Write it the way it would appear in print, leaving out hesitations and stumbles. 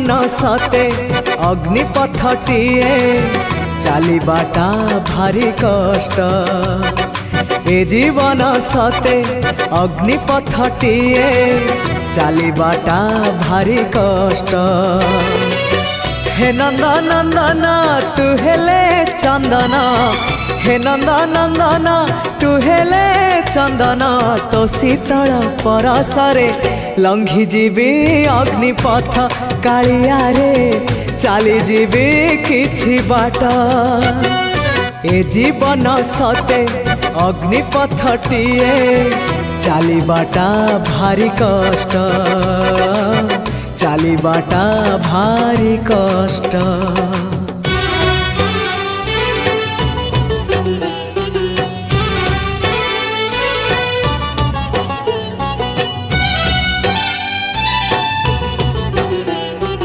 जीवन सते अग्निपथटीए चलिबाटा भारी कष्ट। ए जीवन सते अग्निपथटीए चलिबाटा भारी कष्ट। हे नंदनंदन तू हेले चंदन, हे नंदनंदन तू हेले चंदन, तो शीतल परसरे लंघी जीवी अग्निपथ कालिया रे चली जीवी किछि बाट। ए जीवन सते अग्निपथटीए चलिबाटा भारी कष्ट, चलिबाटा भारी कष्ट।